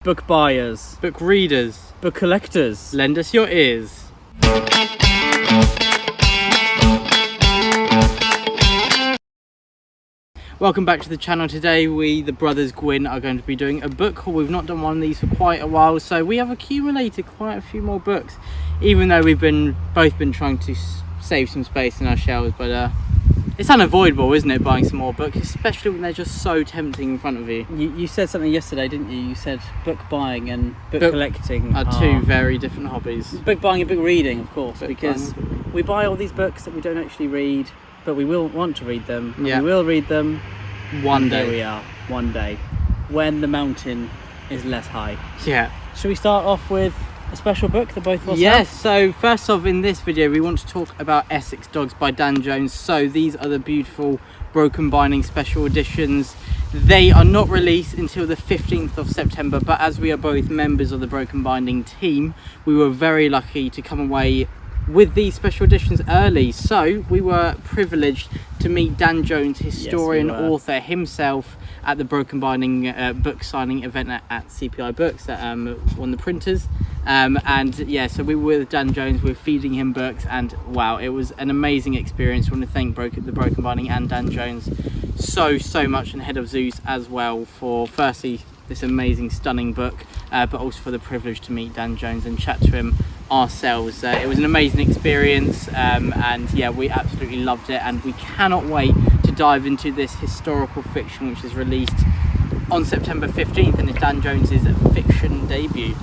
Book buyers, book readers, book collectors, lend us your ears. Welcome back to the channel. Today we, the Brothers Gwynne, are going to be doing a book haul. We've not done one of these for quite a while, so we have accumulated quite a few more books, even though we've both been trying to save some space in our shelves, but it's unavoidable, isn't it, buying some more books, especially when they're just so tempting in front of you. You said something yesterday, didn't you? You said book buying and book collecting are two very different hobbies. Book buying and book reading, of course, because we buy all these books that we don't actually read, but we will want to read them. Yeah. We will read them one day. Here we are, one day, when the mountain is less high. Yeah. Should we start off with a special book that both of us Yes, have? so first off, in this video we want to talk about Essex Dogs by Dan Jones. So these are the beautiful broken binding special editions. They are not released until the 15th of September, but as we are both members of the broken binding team, we were very lucky to come away with these special editions early. So we were privileged to meet Dan Jones, historian, author himself, at the broken binding book signing event at CPI Books that won the printers. And yeah, so we were with Dan Jones, we were feeding him books, and wow, it was an amazing experience. I want to thank the broken binding and Dan Jones so much, and Head of Zeus as well, for firstly this amazing stunning book, but also for the privilege to meet Dan Jones and chat to him ourselves. It was an amazing experience, and yeah, we absolutely loved it, and we cannot wait to dive into this historical fiction which is released on September 15th and is Dan Jones's fiction debut.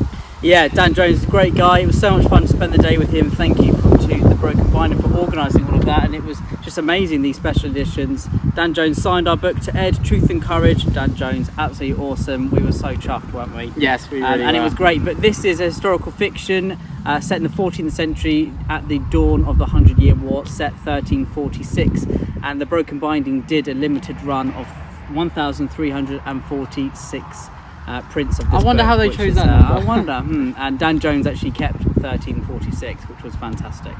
Yeah, Dan Jones is a great guy. It was so much fun to spend the day with him. Thank you to the Broken Binder for organising all of that, and it was just amazing, these special editions. Dan Jones signed our book to Ed, Truth and Courage. Dan Jones, absolutely awesome. We were so chuffed, weren't we? Yes, we really were. And it was great, but this is a historical fiction set in the 14th century at the dawn of the 100-Year War, set 1346, and the Broken Binding did a limited run of 1,346 prints of this I wonder book, how they chose that number. I wonder. And Dan Jones actually kept 1346, which was fantastic.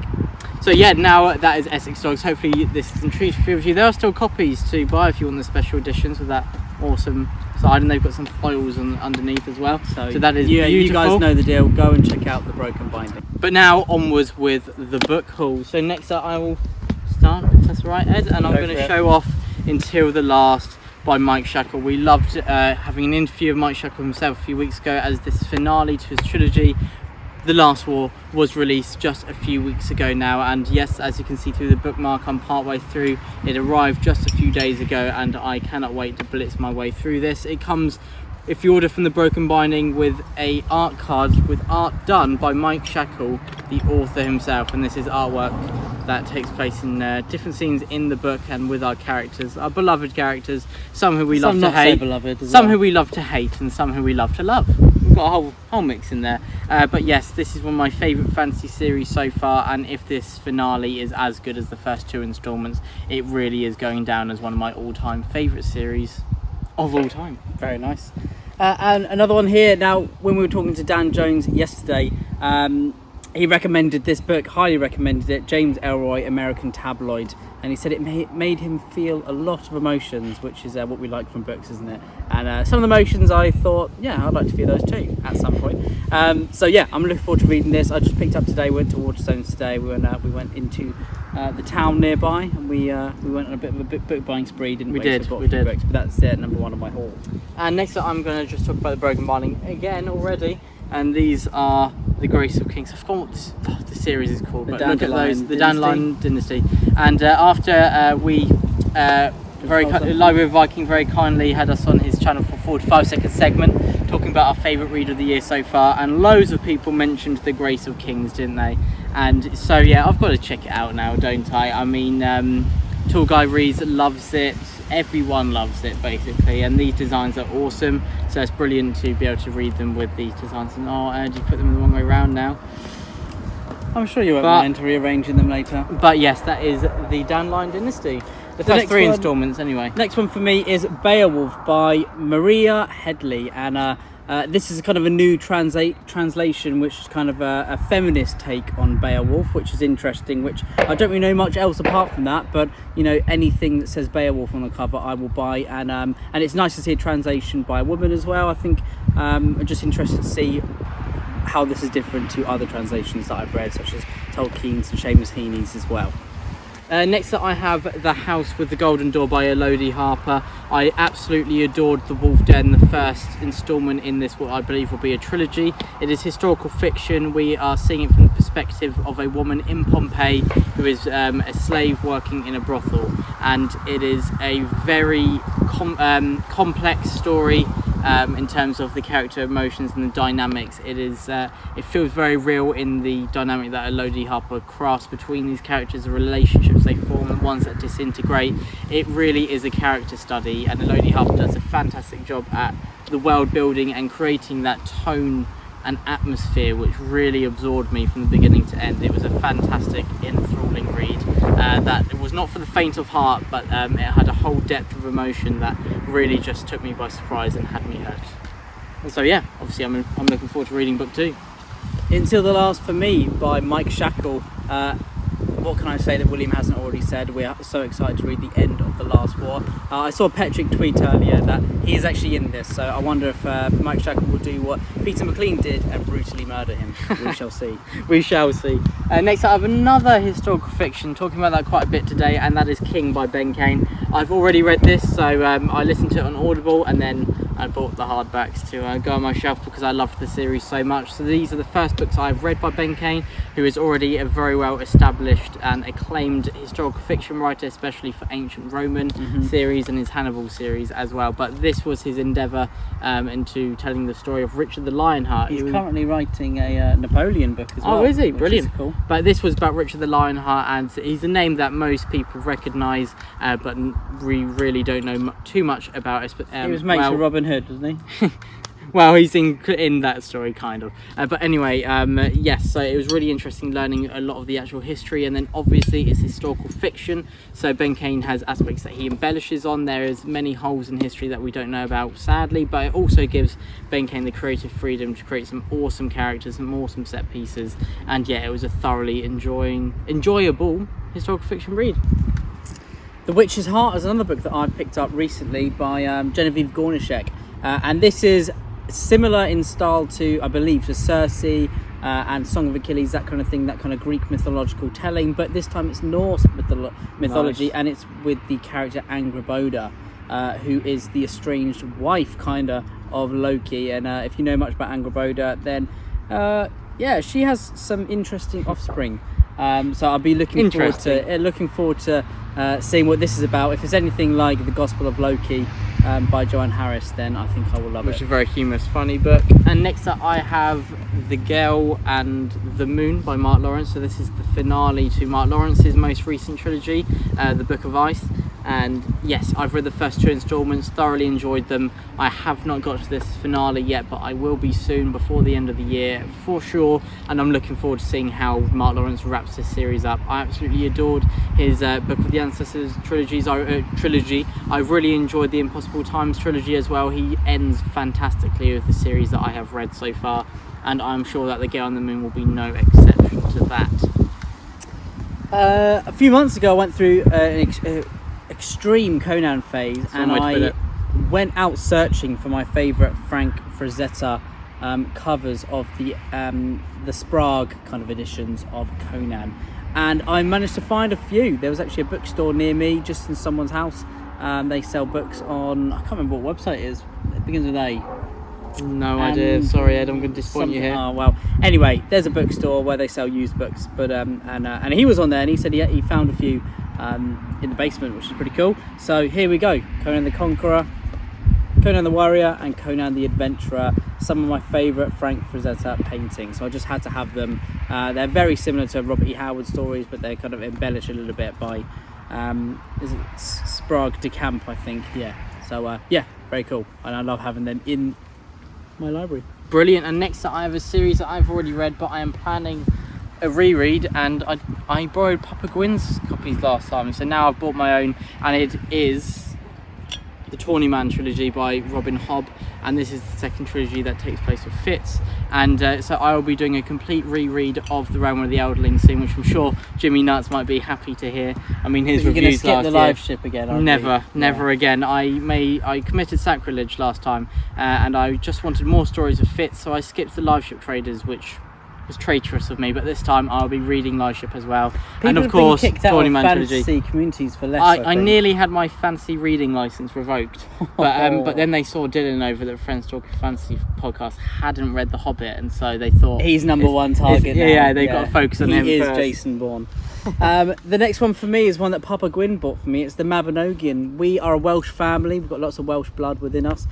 So yeah, now that is Essex Dogs. Hopefully this is intrigued a few of you. There are still copies to buy if you want the special editions with that awesome side, and they've got some foils underneath as well. So that is beautiful. You guys know the deal. Go and check out the Broken Binding. But now onwards with the book haul. So next up I will start, if that's all right, Ed, and I'm going to show off Until the Last by Mike Shackle. We loved having an interview of Mike Shackle himself a few weeks ago, as this finale to his trilogy, The Last War, was released just a few weeks ago now. And yes, as you can see through the bookmark, I'm partway through. It arrived just a few days ago, and I cannot wait to blitz my way through this. It comes, if you order from the Broken Binding, with a art card with art done by Mike Shackle, the author himself, and this is artwork that takes place in different scenes in the book and with our characters, our beloved characters, some who we love to hate, some who we love to hate, and some who we love to love. We've got a whole mix in there, but yes, this is one of my favourite fantasy series so far, and if this finale is as good as the first two installments, it really is going down as one of my all-time favourite series of all time. Very nice. And another one here. Now, when we were talking to Dan Jones yesterday, he recommended this book, highly recommended it, James Ellroy, American Tabloid, and he said it made him feel a lot of emotions, which is what we like from books, isn't it? And some of the emotions, I thought, yeah, I'd like to feel those too at some point. So yeah, I'm looking forward to reading this. I just picked up today, went to Waterstones today. We went into the town nearby, and we went on a bit of a book buying spree, didn't we? We did. Books, but that's number one on my haul. And next up, I'm going to just talk about the Broken Binding again already, and these are The Grace of Kings. I forgot what the series is called, but look at those, the Dandelion Dynasty. And after Library of Viking very kindly had us on his channel for 45-second segment talking about our favourite read of the year so far, and loads of people mentioned The Grace of Kings, didn't they? And so yeah, I've got to check it out now, don't I? I mean, Tall Guy Reads loves it, everyone loves it basically, and these designs are awesome, so it's brilliant to be able to read them with these designs. And you put them the wrong way around now. I'm sure you won't mind rearranging them later. But yes, that is the Dandelion Dynasty. The first three installments anyway. Next one for me is Beowulf by Maria Headley, and This is kind of a new translation, which is kind of a feminist take on Beowulf, which is interesting, which I don't really know much else apart from that, but you know, anything that says Beowulf on the cover I will buy, and it's nice to see a translation by a woman as well. I think I'm just interested to see how this is different to other translations that I've read, such as Tolkien's and Seamus Heaney's as well. Next up I have The House with the Golden Door by Oldie Harper. I absolutely adored The Wolf Den, the first instalment in this, what I believe will be a trilogy. It is historical fiction. We are seeing it from the perspective of a woman in Pompeii who is a slave working in a brothel, and it is a very complex story in terms of the character emotions and the dynamics. It feels very real in the dynamic that Oldie Harper crafts between these characters, the relationships they form and ones that disintegrate. It really is a character study, and Oldie Harper does a fantastic job at the world building and creating that tone and atmosphere which really absorbed me from the beginning to end. It was a fantastic, enthralling read that it was not for the faint of heart, but it had a whole depth of emotion that really just took me by surprise and had me hurt. So yeah, obviously I'm looking forward to reading book 2. Until the Last for Me by Mike Shackle. What can I say that William hasn't already said? We are so excited to read the end of The Last War. I saw Patrick tweet earlier that he is actually in this, so I wonder if Mike Shackle will do what Peter McLean did and brutally murder him. We shall see. We shall see. Next up I have another historical fiction, talking about that quite a bit today, and that is King by Ben Kane. I've already read this, so I listened to it on Audible, and then I bought the hardbacks to go on my shelf because I loved the series so much. So these are the first books I've read by Ben Kane, who is already a very well established and acclaimed historical fiction writer, especially for ancient Roman series and his Hannibal series as well. But this was his endeavour into telling the story of Richard the Lionheart. He's currently writing a Napoleon book as well. Oh, is he? Brilliant. Is cool. But this was about Richard the Lionheart, and he's a name that most people recognise, but we really don't know too much about. He was mates with Robin Hood, wasn't he? Well, he's in that story, kind of. But anyway, yes, so it was really interesting learning a lot of the actual history, and then obviously it's historical fiction, so Ben Kane has aspects that he embellishes on. There is many holes in history that we don't know about, sadly, but it also gives Ben Kane the creative freedom to create some awesome characters, some awesome set pieces, and yeah, it was a thoroughly enjoyable historical fiction read. The Witch's Heart is another book that I picked up recently by Genevieve Gornischek, and this is similar in style to, I believe, to Circe and Song of Achilles, that kind of thing, that kind of Greek mythological telling, but this time it's Norse mythology. Nice. And it's with the character Angrboda, who is the estranged wife kind of Loki, and if you know much about Angrboda, then yeah, she has some interesting offspring, so I'll be looking forward to seeing what this is about. If it's anything like The Gospel of Loki by Joanne Harris, then I think I will love it. Which is a very humorous, funny book. And next up I have The Girl and the Moon by Mark Lawrence. So this is the finale to Mark Lawrence's most recent trilogy, The Book of Ice. And yes, I've read the first 2 installments, thoroughly enjoyed them. I have not got to this finale yet, but I will be soon, before the end of the year for sure, and I'm looking forward to seeing how Mark Lawrence wraps this series up. I absolutely adored his Book of the Ancestors trilogy. I really enjoyed the Impossible Times trilogy as well. He ends fantastically with the series that I have read so far, and I'm sure that The Girl on the Moon will be no exception to that. A few months ago I went through an extreme Conan phase, and I went out searching for my favourite Frank Frazetta covers of the Sprague kind of editions of Conan, and I managed to find a few. There was actually a bookstore near me, just in someone's house. They sell books on, I can't remember what website it is. It begins with A. No idea. Sorry, Ed, I'm going to disappoint you here. Oh well. Anyway, there's a bookstore where they sell used books, but and he was on there, and he said he found a few in the basement, which is pretty cool. So here we go: Conan the Conqueror, Conan the Warrior, and Conan the Adventurer. Some of my favourite Frank Frazetta paintings. So I just had to have them. They're very similar to Robert E. Howard stories, but they're kind of embellished a little bit by is it Sprague de Camp, I think. Yeah. So yeah, very cool, and I love having them in my library. Brilliant. And next up I have a series that I've already read, but I am planning a reread, and I borrowed Papa Gwynne's copies last time, so now I've bought my own, and it is the Tawny Man trilogy by Robin Hobb, and this is the second trilogy that takes place with Fitz. And so I will be doing a complete reread of the Realm of the Elderling scene, which I'm sure Jimmy Nuts might be happy to hear. I mean, his reviews last year. You're going to skip the live ship again, never again. I committed sacrilege last time, and I just wanted more stories of Fitz, so I skipped the live ship traders, which was traitorous of me, but this time I'll be reading live ship as well. People and of have course, been kicked out Tawny of Man fantasy trilogy. communities for less. I nearly had my fantasy reading license revoked, but then they saw Dylan over the Friends Talking Fantasy podcast hadn't read The Hobbit, and so they thought he's number one target. They've got to focus on him. He is first. Jason Bourne. The next one for me is one that Papa Gwynne bought for me. It's the Mavinogian. We are a Welsh family. We've got lots of Welsh blood within us.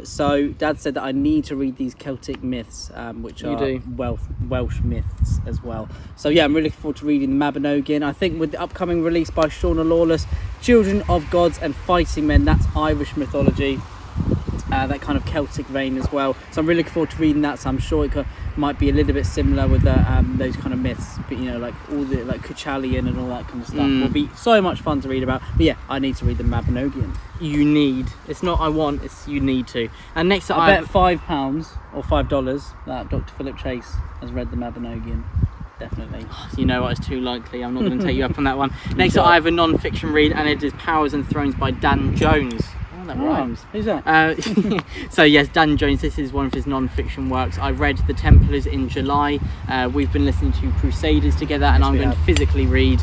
So Dad said that I need to read these Celtic myths, which are Welsh myths as well. So yeah, I'm really looking forward to reading the Mavinogian. I think with the upcoming release by Shauna Lawless, Children of Gods and Fighting Men, that's Irish mythology. That kind of Celtic vein as well. So I'm really looking forward to reading that. So I'm sure it might be a little bit similar with those kind of myths, but you know, like all the Cuchulainn and all that kind of stuff. Will be so much fun to read about. But yeah, I need to read the Mavinogian. You need. It's not I want. It's you need to. And next up, I bet £5 or $5 that Dr. Philip Chase has read the Mavinogian. Definitely. You know what? It's too likely. I'm not going to take you up on that one. Next up, I have a non-fiction read, and it is Powers and Thrones by Dan Jones. That rhymes. Who's that? So yes, Dan Jones, this is one of his non-fiction works. I read The Templars in July. We've been listening to Crusaders together, and I'm going to physically read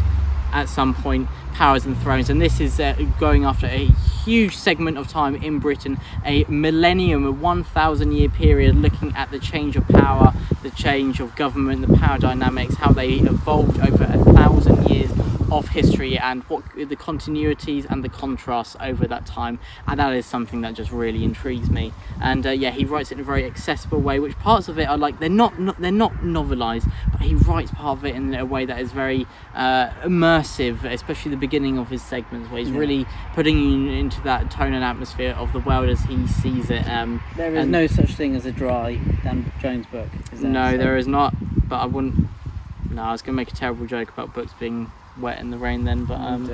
at some point Powers and Thrones, and this is going after a huge segment of time in Britain, a millennium, a 1,000 year period, looking at the change of power, the change of government, the power dynamics, how they evolved over 1,000 years of history, and what the continuities and the contrasts over that time. And that is something that just really intrigues me. And yeah, he writes it in a very accessible way, which parts of it are like they're not novelized, but he writes part of it in a way that is very immersive, especially the beginning of his segments, where he's really putting you into that tone and atmosphere of the world as he sees it. There is no such thing as a dry Dan Jones book, is there? No, there is not, but I wouldn't. No, I was going to make a terrible joke about books being wet in the rain then, but I'm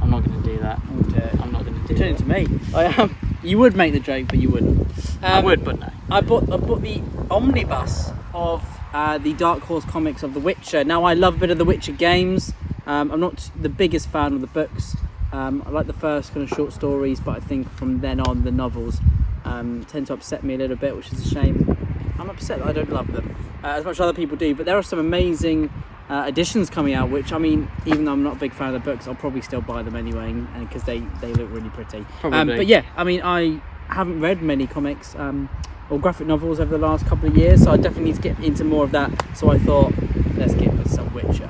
not going to do that. I'm not going to do that. Turn it to me. I am. You would make the joke, but you wouldn't. I would, but no. I bought the omnibus of the Dark Horse comics of The Witcher. Now, I love a bit of The Witcher games. I'm not the biggest fan of the books. I like the first kind of short stories, but I think from then on the novels tend to upset me a little bit, which is a shame. I'm upset that I don't love them as much as other people do, but there are some amazing editions coming out, which, I mean, even though I'm not a big fan of the books, I'll probably still buy them anyway, and because they look really pretty. But yeah, I mean, I haven't read many comics or graphic novels over the last couple of years, so I definitely need to get into more of that. So I thought, let's get with some Witcher.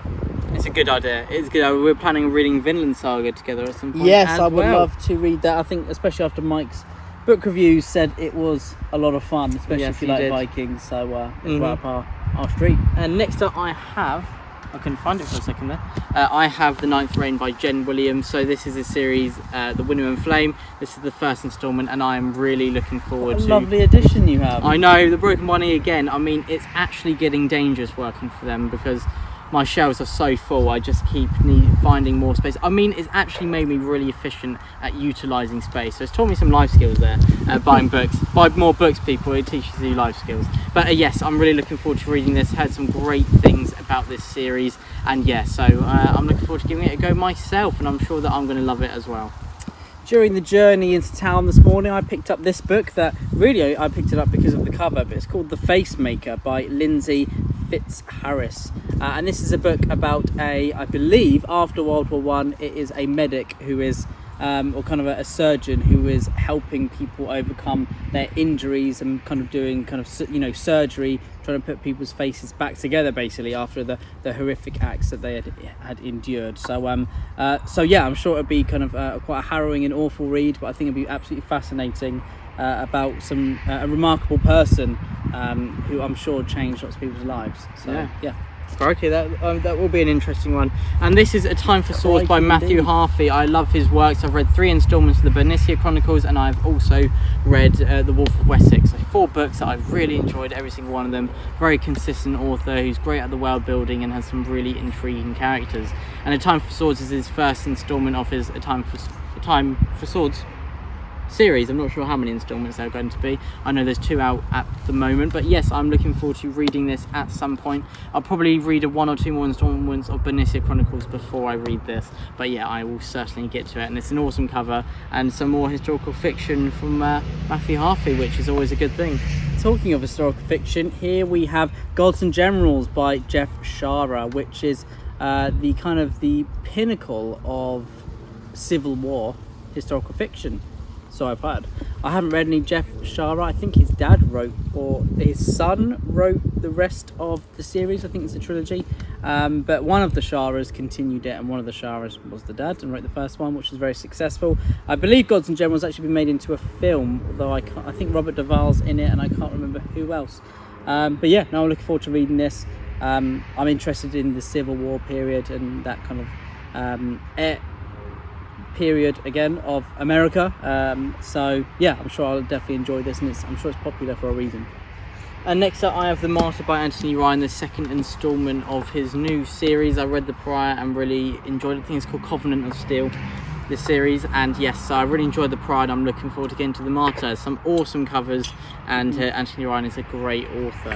It's a good idea. It's good. We're planning on reading Vinland Saga together at some point. Yes, I would love to read that. I think, especially after Mike's book reviews said it was a lot of fun, especially if you like Vikings. So it's right up our street. And next up, I couldn't find it for a second there. I have The Ninth Reign by Jen Williams. So this is a series, The Winnow and Flame. This is the first instalment, and I am really looking forward to. Lovely edition you have. I know, the Broken Bunny again. I mean, it's actually getting dangerous working for them because my shelves are so full. I just keep finding more space. I mean, it's actually made me really efficient at utilising space. So it's taught me some life skills there. Buying books, buy more books, people. It teaches you life skills. But yes, I'm really looking forward to reading this. Heard some great things about this series, and yeah, so I'm looking forward to giving it a go myself, and I'm sure that I'm going to love it as well. During the journey into town this morning, I picked up this book that really I picked it up because of the cover, but it's called The Face Maker by Lindsay Fitzharris, and this is a book about I believe after World War One, it is a medic who is or kind of a surgeon who is helping people overcome their injuries and kind of doing surgery, trying to put people's faces back together basically after the horrific acts that they had endured. So yeah, I'm sure it'd be kind of quite a harrowing and awful read, but I think it'd be absolutely fascinating about a remarkable person who I'm sure changed lots of people's lives. So yeah. Okay, that will be an interesting one. And this is A Time for Swords by Matthew Harvey. I love his works. I've read 3 instalments of the Bernicia Chronicles, and I've also read The Wolf of Wessex. So 4 books that I've really enjoyed, every single one of them. Very consistent author who's great at the world building and has some really intriguing characters. And A Time for Swords is his first instalment of his A Time for Swords. series. I'm not sure how many installments there are going to be. I know there's 2 out at the moment, but yes, I'm looking forward to reading this at some point. I'll probably read 1 or 2 more installments of Bernicia Chronicles before I read this, but yeah, I will certainly get to it. And it's an awesome cover and some more historical fiction from Matthew Harvey, which is always a good thing. Talking of historical fiction, here we have Gods and Generals by Jeff Shara, which is the pinnacle of Civil War historical fiction. So I've heard. I haven't read any Jeff Shara. I think his dad wrote, or his son wrote, the rest of the series. I think it's a trilogy. But one of the Sharas continued it, and one of the Sharas was the dad and wrote the first one, which was very successful. I believe Gods and Generals actually been made into a film, although I think Robert Duvall's in it, and I can't remember who else. But yeah, now I'm looking forward to reading this. I'm interested in the Civil War period and that kind of period again of America, so yeah, I'm sure I'll definitely enjoy this, and I'm sure it's popular for a reason. And next up I have The Martyr by Anthony Ryan, the second instalment of his new series. I read the prior and really enjoyed it. I think it's called Covenant of Steel, this series, and yes, so I really enjoyed the prior and I'm looking forward to getting to The Martyr. Some awesome covers, and Anthony Ryan is a great author.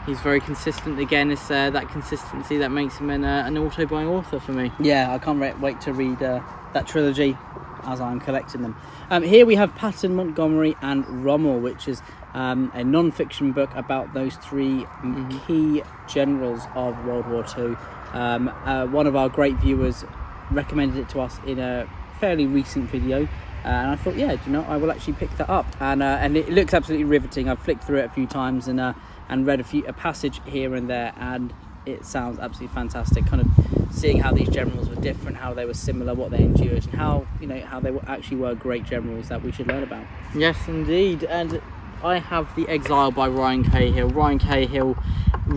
He's very consistent. Again, it's that consistency that makes him an auto-buy author for me. Yeah, I can't wait to read that trilogy as I'm collecting them. Here we have Patton, Montgomery and Rommel, which is a non-fiction book about those 3 key generals of World War II. One of our great viewers recommended it to us in a fairly recent video, and I thought, yeah, I will actually pick that up, and it looks absolutely riveting. I've flicked through it a few times and read a passage here and there, and it sounds absolutely fantastic, kind of seeing how these generals were different, how they were similar, what they endured, and how they actually were great generals that we should learn about. Yes, indeed. And I have The Exile by Ryan Cahill. Ryan Cahill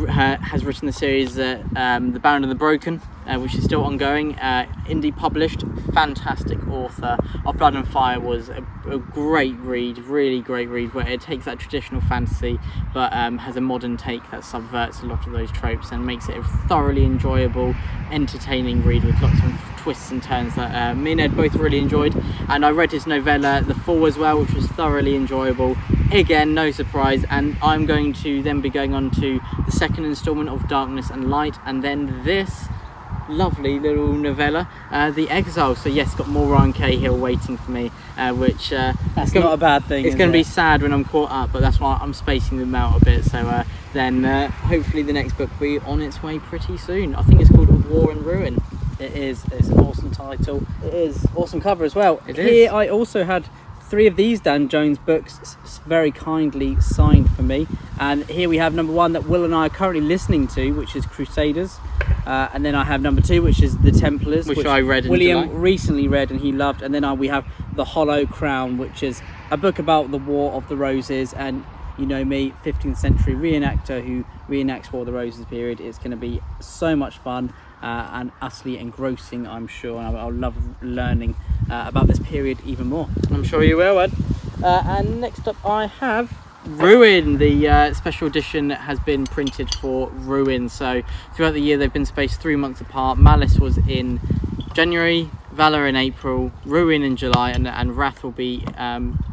has written the series The Bound and the Broken, which is still ongoing, indie published, fantastic author. Of Blood and Fire was a great read, really great read, where it takes that traditional fantasy but has a modern take that subverts a lot of those tropes and makes it a thoroughly enjoyable, entertaining read with lots of twists and turns that me and Ed both really enjoyed. And I read his novella The Fall as well, which was thoroughly enjoyable. Again, no surprise, and I'm going to then be going on to the second instalment of Darkness and Light, and then this lovely little novella, The Exile. So yes, got more Ryan Cahill waiting for me, which that's not a bad thing. It's going to be sad when I'm caught up, but that's why I'm spacing them out a bit. So then hopefully the next book will be on its way pretty soon. I think it's called War and Ruin. It is. It's an awesome title. It is awesome cover as well. Here I also had 3 of these Dan Jones books very kindly signed for me, and here we have number 1 that Will and I are currently listening to, which is Crusaders, and then I have number 2, which is The Templars, which I read in William July. recently read and he loved, and then we have The Hollow Crown, which is a book about the War of the Roses, and you know me, 15th century reenactor who reenacts War of the Roses period. It's going to be so much fun and utterly engrossing, I'm sure, and I'll love learning about this period even more. I'm sure you will, Ed. And next up I have Ruin. The special edition has been printed for Ruin, so throughout the year they've been spaced 3 months apart. Malice was in January, Valor in April, Ruin in July, and Wrath will be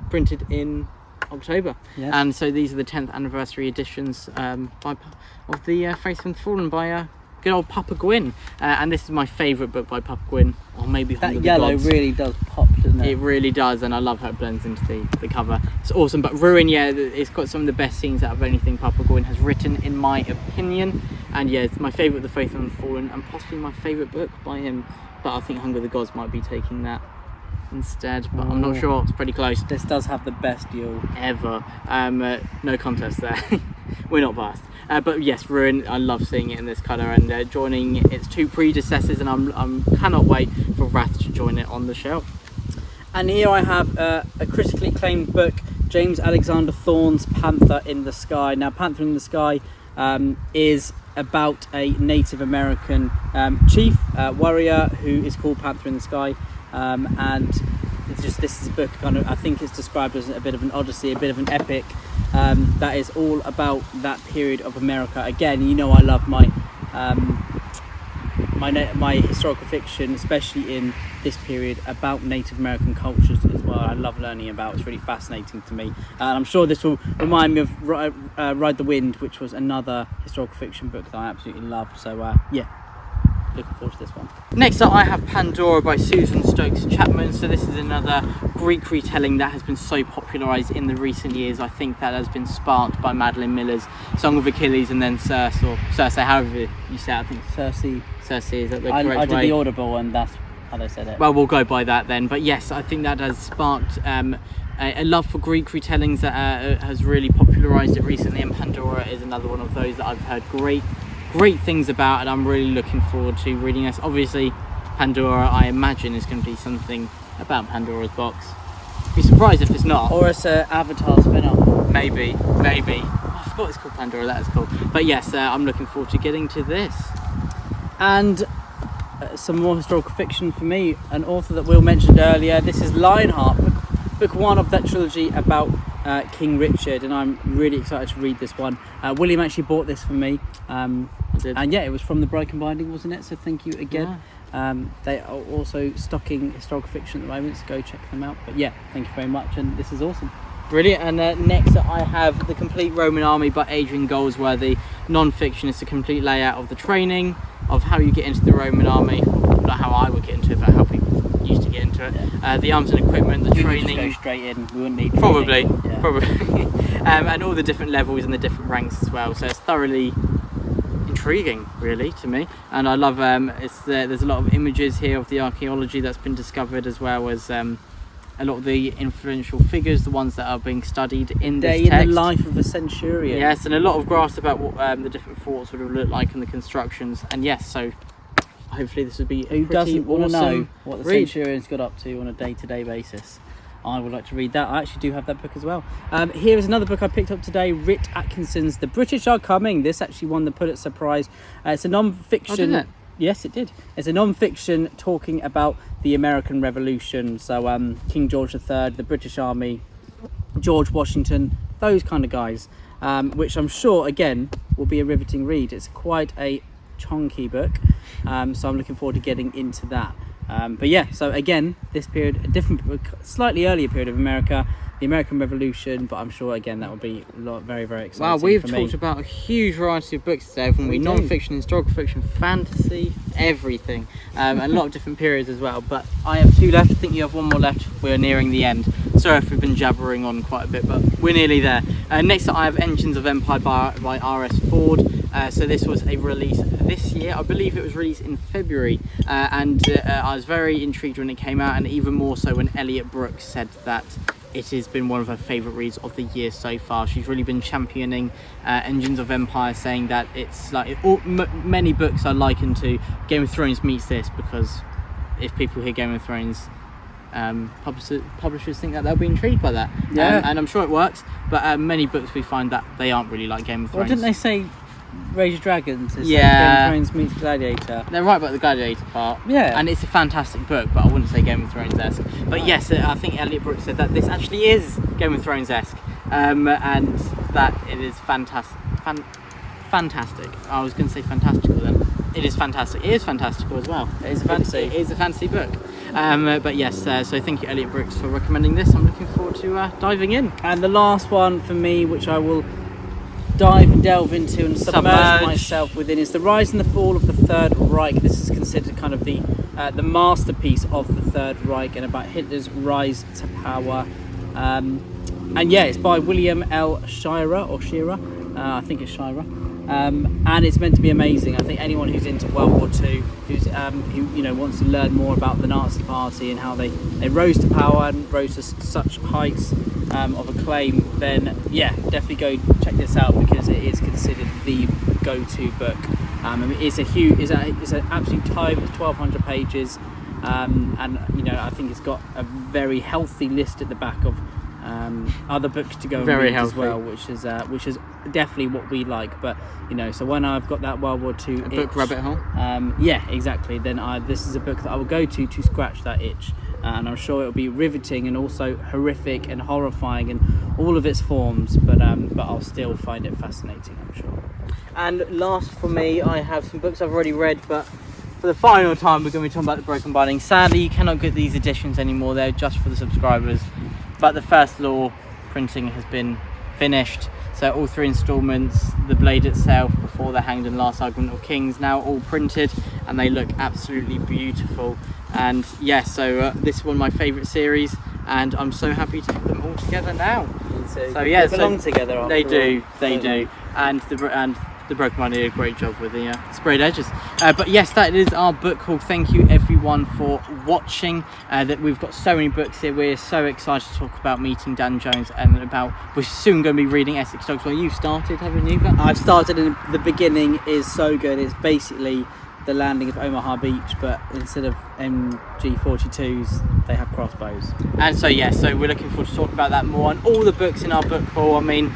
printed in October. Yes. And so these are the 10th anniversary editions of the Faithful and Fallen by good old Papa Gwynne, and this is my favourite book by Papa Gwynne, or maybe that yellow really does pop, doesn't it? It really does, and I love how it blends into the cover. It's awesome. But Ruin, yeah, it's got some of the best scenes out of anything Papa Gwynne has written, in my opinion. And yeah, it's my favourite, The Faithful and Fallen, and possibly my favourite book by him. But I think Hunger of the Gods might be taking that instead, but I'm not sure. It's pretty close. This does have the best deal ever. No contest there. We're not biased. But yes, Ruin, I love seeing it in this colour, and joining its 2 predecessors, and I'm cannot wait for Wrath to join it on the shelf. And here I have a critically acclaimed book, James Alexander Thorns' Panther in the Sky. Now, Panther in the Sky is about a Native American chief warrior who is called Panther in the Sky, and this is a book kind of, I think it's described as a bit of an odyssey, a bit of an epic that is all about that period of America. Again, you know, I love my my historical fiction, especially in this period, about Native American cultures as well. I love learning about. It's really fascinating to me, and I'm sure this will remind me of Ride the Wind, which was another historical fiction book that I absolutely loved. So yeah, looking forward to this one. Next up I have Pandora by Susan Stokes Chapman. So this is another Greek retelling that has been so popularised in the recent years. I think that has been sparked by Madeline Miller's Song of Achilles, and then Circe, or Circe, however you say it. I think Circe. Is that the correct way? I did the Audible, and that's how they said it. Well, we'll go by that then. But yes, I think that has sparked a love for Greek retellings that has really popularised it recently, and Pandora is another one of those that I've heard great things about, and I'm really looking forward to reading this. Obviously Pandora, I imagine, is going to be something about Pandora's box. Be surprised if it's not. Or it's an Avatar spin-off. Maybe. Oh, I forgot it's called Pandora. That is cool. But yes, I'm looking forward to getting to this. And some more historical fiction for me. An author that Will mentioned earlier. This is Lionheart, book one of that trilogy about King Richard, and I'm really excited to read this one. William actually bought this for me, and yeah, it was from the Broken Binding, wasn't it? So thank you again. Yeah. They are also stocking historical fiction at the moment, so go check them out. But yeah, thank you very much, and this is awesome. Brilliant. And next I have The Complete Roman Army by Adrian Goldsworthy. Non-fiction. It's a complete layout of the training, of how you get into the Roman army, not how I would get into it, but how people used to get into it. Yeah. The arms and equipment, the training. Just go straight in. We wouldn't need probably, training. And all the different levels and the different ranks as well. So it's thoroughly intriguing, really, to me. And I love there's a lot of images here of the archaeology that's been discovered, as well as a lot of the influential figures, the ones that are being studied in this text. In the life of a centurion. Yes, and a lot of graphs about what the different forts would have looked like and the constructions. And yes, so hopefully this would be a Who doesn't want to know what the read. centurion's got up to on a day-to-day basis? I would like to read that. I actually do have that book as well. Here is another book I picked up today, Rit Atkinson's The British Are Coming. This actually won the Pulitzer Prize. It's a non-fiction... Oh, didn't it? Yes, it did. It's a non-fiction talking about the American Revolution. So King George III, the British Army, George Washington, those kind of guys, which I'm sure, again, will be a riveting read. It's quite a chunky book, so I'm looking forward to getting into that. But yeah, so again, this period, a different book, slightly earlier period of America, the American Revolution, but I'm sure again that will be very, very exciting. Wow, we've talked about a huge variety of books today, haven't we? Non-fiction, historical fiction, fantasy, everything, and a lot of different periods as well. But I have two left. I think you have one more left. We're nearing the end. Sorry if we've been jabbering on quite a bit, but we're nearly there. Next up I have Engines of Empire by R.S. Ford. So this was a release this year. I believe it was released in February, and I was very intrigued when it came out, and even more so when Elliot Brooks said that it has been one of her favourite reads of the year so far. She's really been championing Engines of Empire, saying that it's like many books are likened to Game of Thrones meets this, because if people hear Game of Thrones, publishers think that they'll be intrigued by that. Yeah. And I'm sure it works, but many books we find that they aren't really like Game of Thrones. Well, didn't they say Rage of Dragons is Yeah. like Game of Thrones meets Gladiator? They're right about the Gladiator part. Yeah. And it's a fantastic book, but I wouldn't say Game of Thrones-esque. But yes, I think Elliot Brooks said that this actually is Game of Thrones-esque, and that it is fantastic. Fantastic. I was going to say fantastical then. It is fantastic. It is fantastical as well. It is a fantasy. It is a fantasy book. But yes, so thank you, Elliot Brooks, for recommending this. I'm looking forward to diving in. And the last one for me, which I will dive and delve into and submerge myself within, is The Rise and the Fall of the Third Reich. This is considered kind of the masterpiece of the Third Reich, and about Hitler's rise to power. And yeah, it's by William L. Shira, or Shira, I think it's Shira. And it's meant to be amazing. I think anyone who's into World War II, who wants to learn more about the Nazi Party and how they rose to power and rose to such heights of acclaim, then yeah, definitely go check this out, because it is considered the go-to book. It's an absolute time. It's 1,200 pages, and I think it's got a very healthy list at the back of other books to go and read as well, which is definitely what we like. But so when I've got that World War II book rabbit hole, yeah, exactly, then this is a book that I will go to scratch that itch, and I'm sure it'll be riveting and also horrific and horrifying in all of its forms, but I'll still find it fascinating, I'm sure. And last for me, I have some books I've already read, but for the final time, we're going to be talking about the Broken Binding. Sadly, you cannot get these editions anymore. They're just for the subscribers. But the first law printing has been finished. So all 3 installments, the blade itself, Before the Hanged and Last Argument of Kings, now all printed, and they look absolutely beautiful. And yeah, so this is one of my favourite series, and I'm so happy to have them all together now. So yeah, they belong together. They do, and the Broken Binding did a great job with the sprayed edges. But yes, that is our book haul. Thank you everyone for watching. That we've got so many books here. We're so excited to talk about meeting Dan Jones, and about we're soon going to be reading Essex Dogs. Well, you started, haven't you? I've started, and the beginning is so good. It's basically the landing of Omaha Beach, but instead of MG42s, they have crossbows. And so yeah, so we're looking forward to talking about that more, and all the books in our book haul. I mean,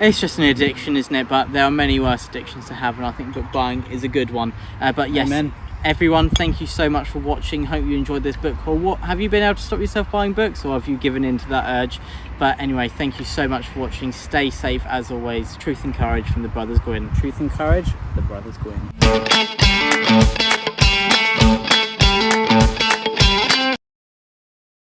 it's just an addiction, isn't it? But there are many worse addictions to have, and I think book buying is a good one. But yes, Amen. Everyone, thank you so much for watching. Hope you enjoyed this book haul. What have you been able to stop yourself buying books, or have you given in to that urge? But anyway, thank you so much for watching. Stay safe as always. Truth and courage from the Brothers Gwynne. Truth and courage, the Brothers Gwynne.